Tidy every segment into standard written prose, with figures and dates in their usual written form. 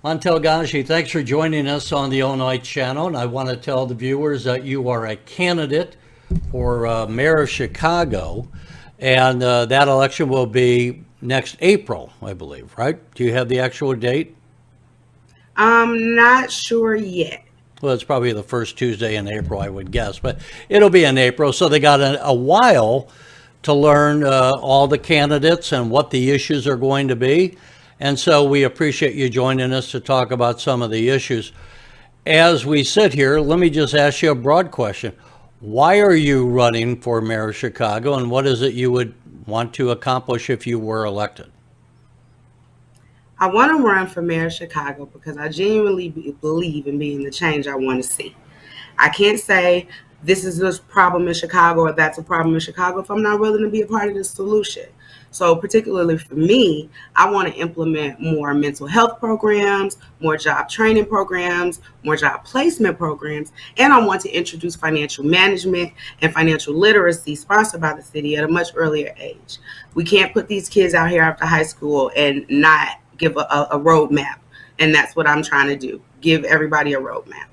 Montelle Gaji, thanks for joining us on the Illinois Channel. And I want to tell the viewers that you are a candidate for mayor of Chicago, and that election will be next April, I believe, right? Do you have the actual date? I'm not sure yet. Well, it's probably the first Tuesday in April, I would guess, but it'll be in April. So they got a while to learn all the candidates and what the issues are going to be. And so we appreciate you joining us to talk about some of the issues. As we sit here, let me just ask you a broad question. Why are you running for mayor of Chicago, and what is it you would want to accomplish if you were elected? I want to run for mayor of Chicago because I genuinely believe in being the change I want to see. I can't say this is a problem in Chicago or that's a problem in Chicago if I'm not willing to be a part of the solution. So particularly for me, I want to implement more mental health programs, more job training programs, more job placement programs, and I want to introduce financial management and financial literacy sponsored by the city at a much earlier age. We can't put these kids out here after high school and not give a roadmap. And that's what I'm trying to do, give everybody a roadmap.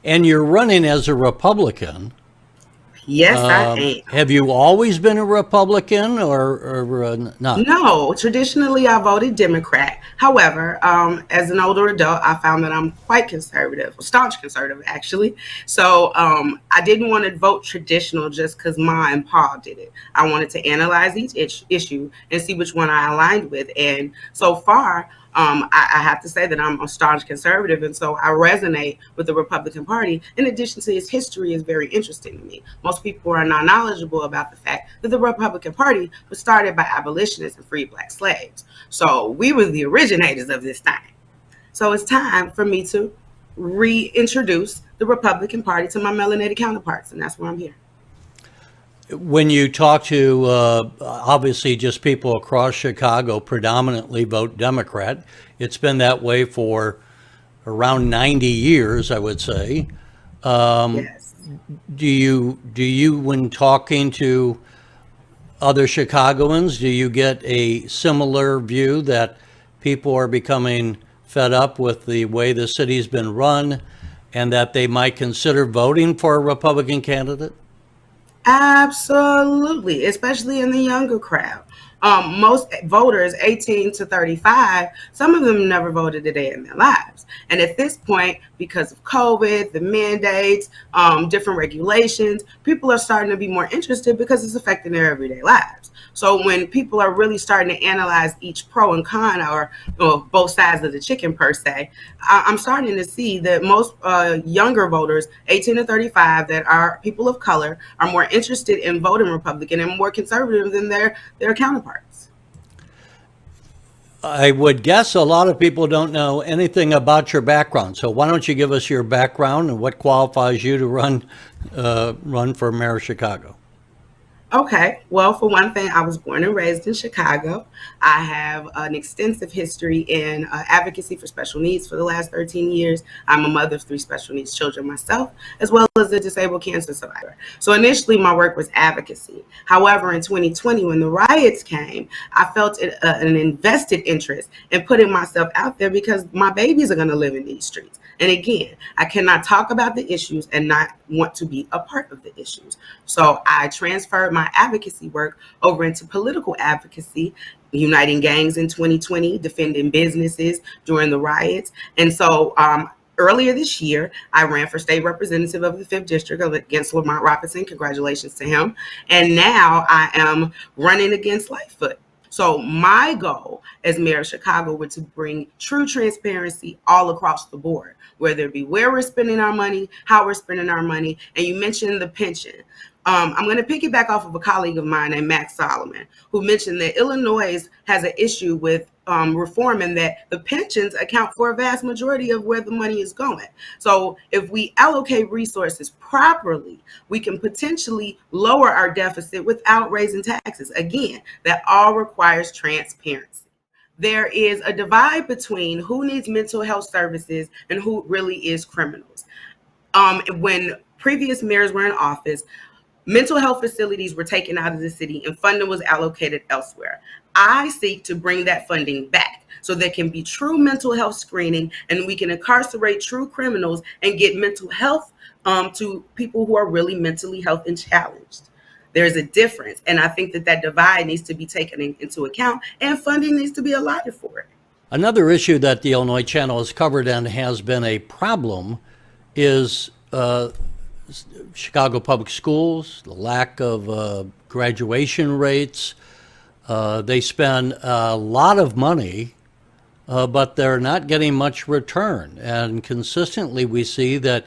And you're running as a Republican. Yes, I am. Have you always been a Republican or not? No, traditionally I voted Democrat. However, as an older adult, I found that I'm quite conservative, staunch conservative actually. So I didn't want to vote traditional just because Ma and Pa did it. I wanted to analyze each issue and see which one I aligned with. And so far, I have to say that I'm a staunch conservative, and so I resonate with the Republican Party. In addition to its history is very interesting to me. Most people are not knowledgeable about the fact that the Republican Party was started by abolitionists and freed black slaves. So we were the originators of this thing. So it's time for me to reintroduce the Republican Party to my melanated counterparts, and that's why I'm here. When you talk to obviously just people across Chicago, predominantly vote Democrat. It's been that way for around 90 years, I would say. Yes. Do you, when talking to other Chicagoans, do you get a similar view that people are becoming fed up with the way the city's been run and that they might consider voting for a Republican candidate? Absolutely, especially in the younger crowd. Most voters 18 to 35, some of them never voted a day in their lives. And at this point, because of COVID, the mandates, different regulations, people are starting to be more interested because it's affecting their everyday lives. So when people are really starting to analyze each pro and con or both sides of the chicken per se, I'm starting to see that most younger voters, 18 to 35, that are people of color, are more interested in voting Republican and more conservative than their counterparts. I would guess a lot of people don't know anything about your background. So why don't you give us your background and what qualifies you to run for mayor of Chicago? Okay. Well, for one thing, I was born and raised in Chicago. I have an extensive history in advocacy for special needs for the last 13 years. I'm a mother of three special needs children myself, as well as a disabled cancer survivor. So initially, my work was advocacy. However, in 2020, when the riots came, I felt an invested interest in putting myself out there because my babies are going to live in these streets. And again, I cannot talk about the issues and not want to be a part of the issues. So I transferred my advocacy work over into political advocacy, uniting gangs in 2020, defending businesses during the riots. And so earlier this year, I ran for state representative of the 5th District against Lamont Robinson. Congratulations to him. And now I am running against Lightfoot. So my goal as mayor of Chicago was to bring true transparency all across the board, whether it be where we're spending our money, how we're spending our money. And you mentioned the pension. I'm going to piggyback off of a colleague of mine named Max Solomon, who mentioned that Illinois has an issue with reform and that the pensions account for a vast majority of where the money is going. So if we allocate resources properly, we can potentially lower our deficit without raising taxes. Again, that all requires transparency. There is a divide between who needs mental health services and who really is criminals. When previous mayors were in office, mental health facilities were taken out of the city and funding was allocated elsewhere. I seek to bring that funding back so there can be true mental health screening, and we can incarcerate true criminals and get mental health to people who are really mentally health and challenged. There's a difference, and I think that that divide needs to be taken into account, and funding needs to be allotted for it. Another issue that the Illinois Channel has covered and has been a problem is Chicago public schools, the lack of graduation rates. They spend a lot of money, but they're not getting much return. And consistently we see that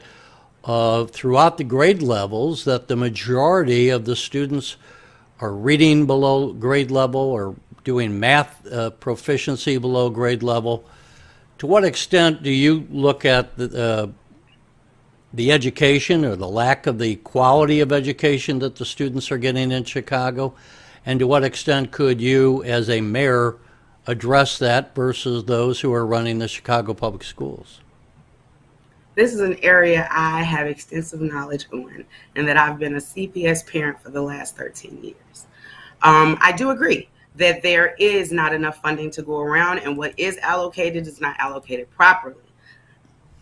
throughout the grade levels that the majority of the students are reading below grade level or doing math proficiency below grade level. To what extent do you look at the education or the lack of the quality of education that the students are getting in Chicago? And to what extent could you, as a mayor, address that versus those who are running the Chicago public schools? This is an area I have extensive knowledge on, and that I've been a CPS parent for the last 13 years. I do agree that there is not enough funding to go around, and what is allocated is not allocated properly.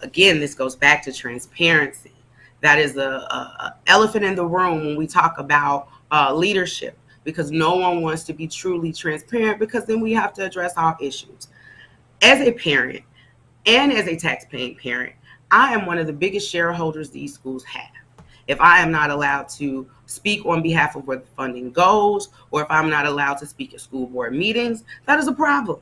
Again, this goes back to transparency. That is a elephant in the room when we talk about leadership, because no one wants to be truly transparent, because then we have to address all issues. As a parent and as a taxpaying parent, I am one of the biggest shareholders these schools have. If I am not allowed to speak on behalf of where the funding goes, or if I'm not allowed to speak at school board meetings, that is a problem.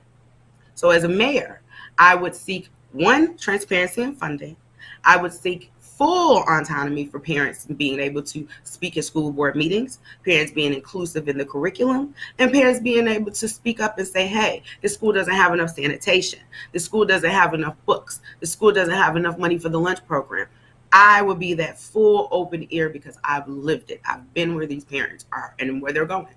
So as a mayor, I would seek, one, transparency in funding. I would seek full autonomy for parents being able to speak at school board meetings, parents being inclusive in the curriculum, and parents being able to speak up and say, hey, this school doesn't have enough sanitation. The school doesn't have enough books. The school doesn't have enough money for the lunch program. I would be that full open ear, because I've lived it. I've been where these parents are and where they're going.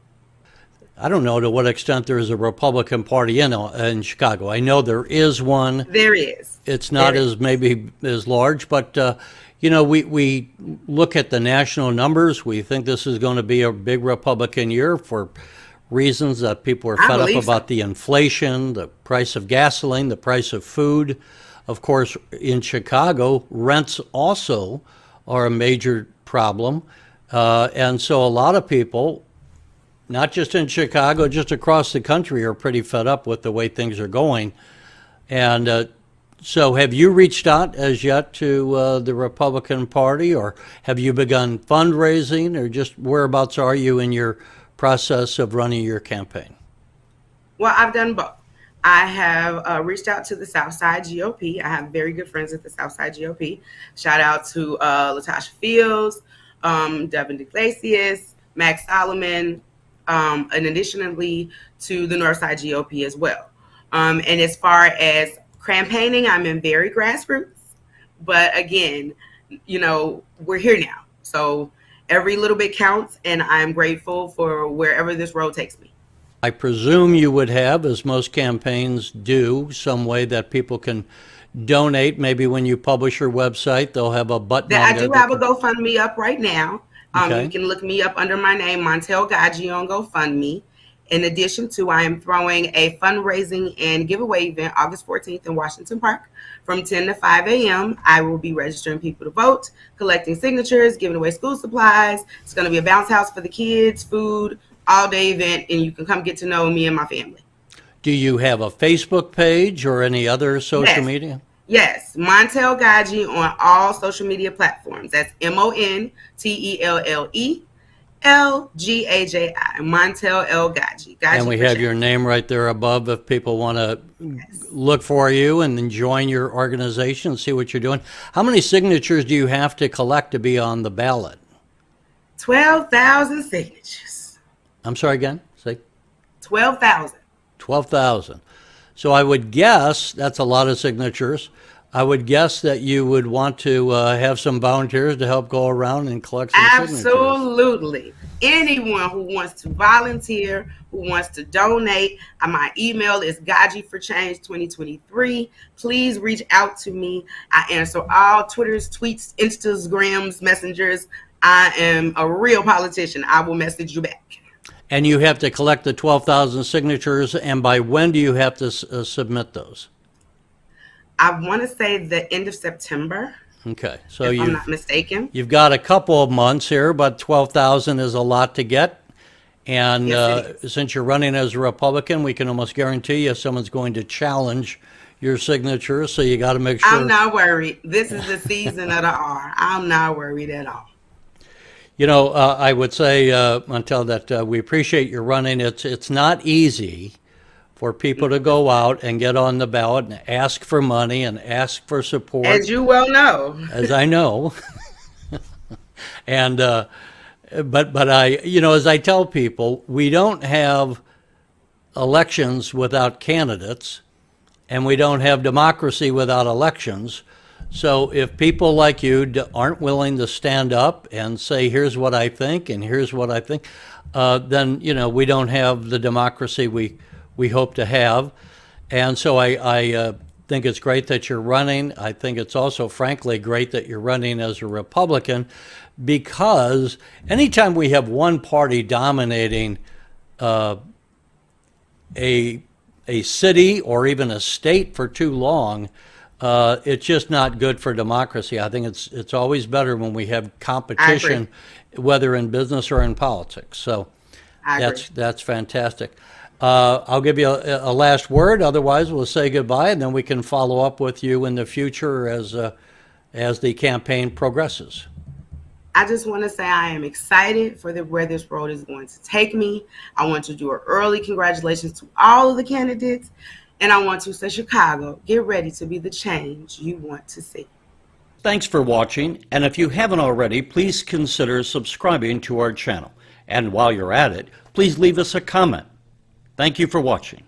I don't know to what extent there is a Republican Party in Chicago. I know there is one. There is. It's not as maybe as large, but we look at the national numbers. We think this is going to be a big Republican year for reasons that people are fed up about the inflation, the price of gasoline, the price of food. Of course, in Chicago, rents also are a major problem. And so a lot of people, not just in Chicago, just across the country, are pretty fed up with the way things are going. And so have you reached out as yet to the Republican Party, or have you begun fundraising, or just whereabouts are you in your process of running your campaign? Well, I've done both. I have reached out to the Southside GOP. I have very good friends at the Southside GOP. Shout out to Latasha Fields, Devin DeGlacius, Max Solomon, and additionally to the Northside GOP as well. And as far as campaigning, I'm in very grassroots. But again, we're here now. So every little bit counts, and I'm grateful for wherever this road takes me. I presume you would have, as most campaigns do, some way that people can donate. Maybe when you publish your website, they'll have a button on there. I do have a GoFundMe up right now. Okay. You can look me up under my name, Montelle Gaji, on GoFundMe. In addition to, I am throwing a fundraising and giveaway event August 14th in Washington Park from 10 to 5 a.m. I will be registering people to vote, collecting signatures, giving away school supplies. It's going to be a bounce house for the kids, food, all-day event, and you can come get to know me and my family. Do you have a Facebook page or any other social media? Yes, Montelle Gaji on all social media platforms. That's Montelle Lgaji, Montelle L. Gaji. And we have your name right there above if people want to look for you and then join your organization and see what you're doing. How many signatures do you have to collect to be on the ballot? 12,000 signatures. I'm sorry, again? Say 12,000. 12,000. So I would guess that's a lot of signatures. I would guess that you would want to have some volunteers to help go around and collect some signatures. Absolutely. Anyone who wants to volunteer, who wants to donate, my email is gajiforchange2023. Please reach out to me. I answer all Twitters, tweets, Instagrams, messengers. I am a real politician. I will message you back. And you have to collect the 12,000 signatures, and by when do you have to submit those? I want to say the end of September, Okay, so if I'm not mistaken. you've got a couple of months here, but 12,000 is a lot to get. And Yes, it is. since you're running as a Republican, we can almost guarantee you someone's going to challenge your signature, so you got to make sure. I'm not worried. This is the season of the R. I'm not worried at all. You know, I would say, Montelle, that we appreciate your running. It's not easy for people to go out and get on the ballot and ask for money and ask for support, As you well know. as I know. And but as I tell people, we don't have elections without candidates, and we don't have democracy without elections. So if people like you aren't willing to stand up and say, here's what I think and here's what I think, then, we don't have the democracy we hope to have. And so I think it's great that you're running. I think it's also, frankly, great that you're running as a Republican, because anytime we have one party dominating a city or even a state for too long, it's just not good for democracy. I think it's always better when we have competition, whether in business or in politics. So that's fantastic. I'll give you a last word. Otherwise, we'll say goodbye, and then we can follow up with you in the future as the campaign progresses. I just want to say I am excited for where this road is going to take me. I want to do an early congratulations to all of the candidates. And I want to say, Chicago, get ready to be the change you want to see. Thanks for watching, and if you haven't already, please consider subscribing to our channel. And while you're at it, please leave us a comment. Thank you for watching.